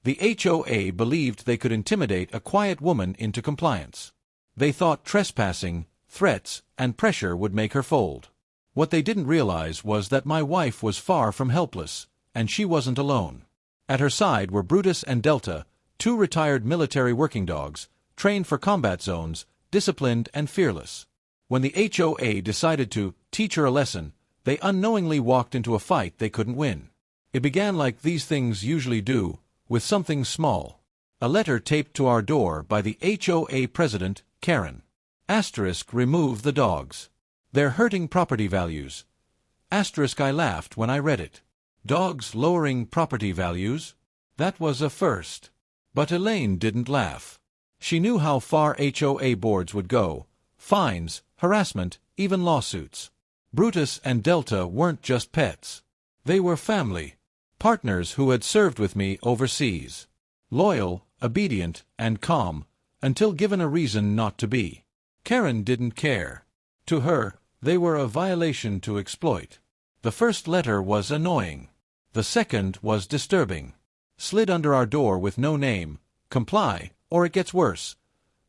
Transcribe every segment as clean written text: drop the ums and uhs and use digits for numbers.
The HOA believed they could intimidate a quiet woman into compliance. They thought trespassing, threats, and pressure would make her fold. What they didn't realize was that my wife was far from helpless, and she wasn't alone. At her side were Brutus and Delta, two retired military working dogs, trained for combat zones, disciplined and fearless. When the HOA decided to teach her a lesson, they unknowingly walked into a fight they couldn't win. It began like these things usually do, with something small. A letter taped to our door by the HOA president, Karen. * remove the dogs. They're hurting property values. * I laughed when I read it. Dogs lowering property values? That was a first. But Elaine didn't laugh. She knew how far HOA boards would go. Fines, harassment, even lawsuits. Brutus and Delta weren't just pets. They were family. Partners who had served with me overseas. Loyal, obedient, and calm, until given a reason not to be. Karen didn't care. To her, they were a violation to exploit. The first letter was annoying. The second was disturbing. Slid under our door with no name. Comply, or it gets worse.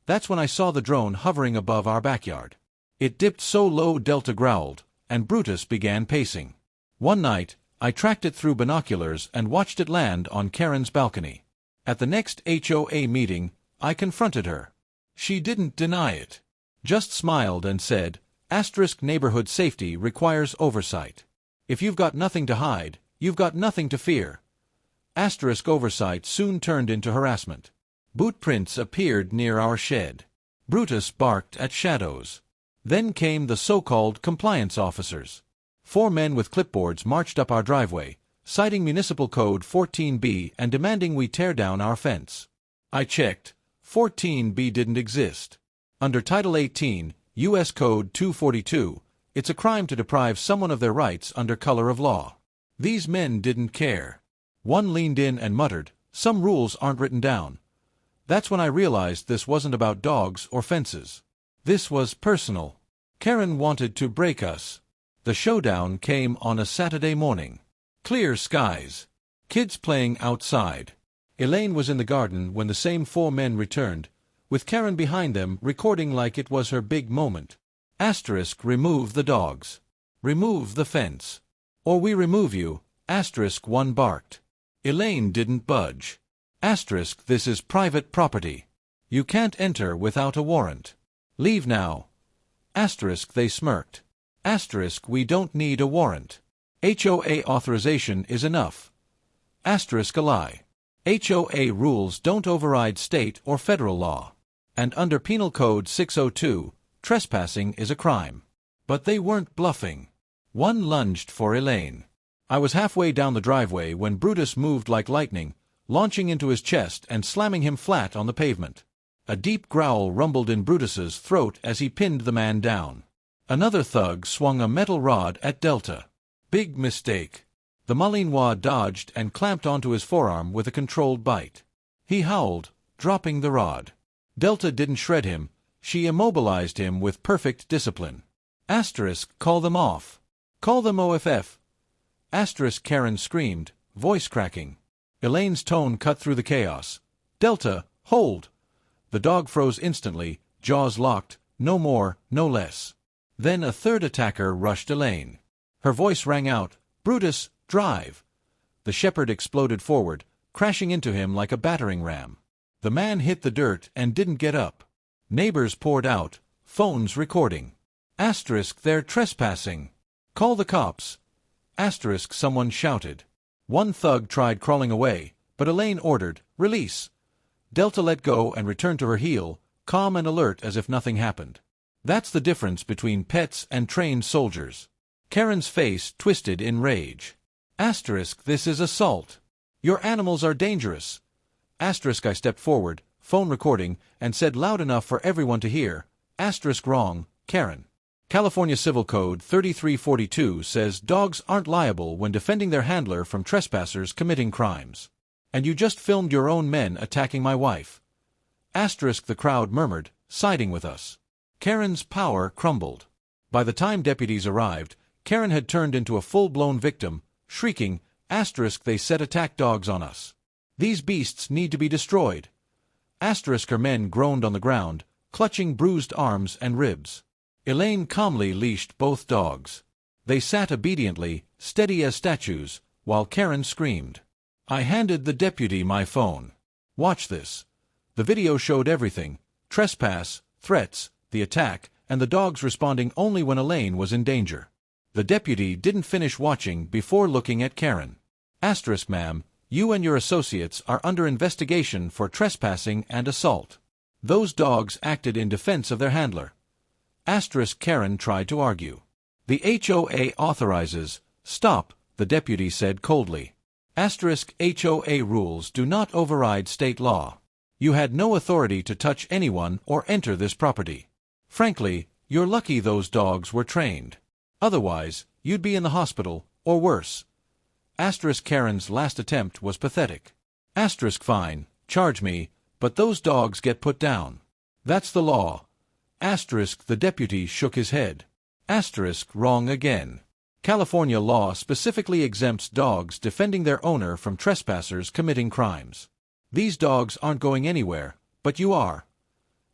That's when I saw the drone hovering above our backyard. It dipped so low Delta growled, and Brutus began pacing. One night, I tracked it through binoculars and watched it land on Karen's balcony. At the next HOA meeting, I confronted her. She didn't deny it. Just smiled and said, "Neighborhood safety requires oversight. If you've got nothing to hide, you've got nothing to fear." Oversight soon turned into harassment. Boot prints appeared near our shed. Brutus barked at shadows. Then came the so-called compliance officers. 4 men with clipboards marched up our driveway, citing Municipal Code 14B and demanding we tear down our fence. I checked. 14B didn't exist. Under Title 18, U.S. Code 242, it's a crime to deprive someone of their rights under color of law. These men didn't care. One leaned in and muttered, "Some rules aren't written down." That's when I realized this wasn't about dogs or fences. This was personal. Karen wanted to break us. The showdown came on a Saturday morning. Clear skies. Kids playing outside. Elaine was in the garden when the same 4 men returned, with Karen behind them recording like it was her big moment. Remove the dogs. Remove the fence. Or we remove you. One barked. Elaine didn't budge. This is private property. You can't enter without a warrant. Leave now. They smirked. We don't need a warrant. HOA authorization is enough. A lie. HOA rules don't override state or federal law. And under Penal Code 602, trespassing is a crime. But they weren't bluffing. One lunged for Elaine. I was halfway down the driveway when Brutus moved like lightning, launching into his chest and slamming him flat on the pavement. A deep growl rumbled in Brutus's throat as he pinned the man down. Another thug swung a metal rod at Delta. Big mistake. The Malinois dodged and clamped onto his forearm with a controlled bite. He howled, dropping the rod. Delta didn't shred him. She immobilized him with perfect discipline. Call them off. Call them OFF. Karen screamed, voice cracking. Elaine's tone cut through the chaos. Delta, hold. The dog froze instantly, jaws locked, no more, no less. Then a third attacker rushed Elaine. Her voice rang out, Brutus, drive. The shepherd exploded forward, crashing into him like a battering ram. The man hit the dirt and didn't get up. Neighbors poured out, phones recording. They're trespassing. Call the cops. Someone shouted. One thug tried crawling away, but Elaine ordered, release. Delta let go and returned to her heel, calm and alert as if nothing happened. That's the difference between pets and trained soldiers. Karen's face twisted in rage. This is assault. Your animals are dangerous. I stepped forward, phone recording, and said loud enough for everyone to hear, wrong, Karen. California Civil Code 3342 says dogs aren't liable when defending their handler from trespassers committing crimes. And you just filmed your own men attacking my wife. The crowd murmured, siding with us. Karen's power crumbled. By the time deputies arrived, Karen had turned into a full-blown victim, shrieking, they set attack dogs on us. These beasts need to be destroyed. Her men groaned on the ground, clutching bruised arms and ribs. Elaine calmly leashed both dogs. They sat obediently, steady as statues, while Karen screamed. I handed the deputy my phone. Watch this. The video showed everything: trespass, threats, the attack, and the dogs responding only when Elaine was in danger. The deputy didn't finish watching before looking at Karen. Ma'am, you and your associates are under investigation for trespassing and assault. Those dogs acted in defense of their handler. Karen tried to argue. The HOA authorizes. Stop, the deputy said coldly. HOA rules do not override state law. You had no authority to touch anyone or enter this property. Frankly, you're lucky those dogs were trained. Otherwise, you'd be in the hospital, or worse. Karen's last attempt was pathetic. Fine, charge me, but those dogs get put down. That's the law. The deputy shook his head. Wrong again. California law specifically exempts dogs defending their owner from trespassers committing crimes. These dogs aren't going anywhere, but you are.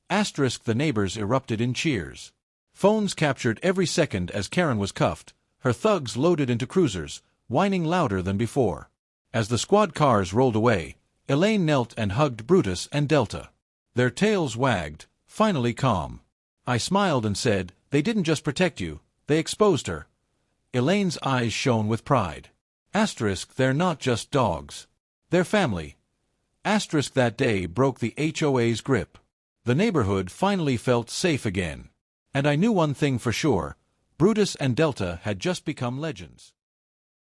The neighbors erupted in cheers. Phones captured every second as Karen was cuffed, her thugs loaded into cruisers, whining louder than before. As the squad cars rolled away, Elaine knelt and hugged Brutus and Delta. Their tails wagged, finally calm. I smiled and said, they didn't just protect you, they exposed her. Elaine's eyes shone with pride. They're not just dogs. They're family. That day broke the HOA's grip. The neighborhood finally felt safe again. And I knew one thing for sure: Brutus and Delta had just become legends.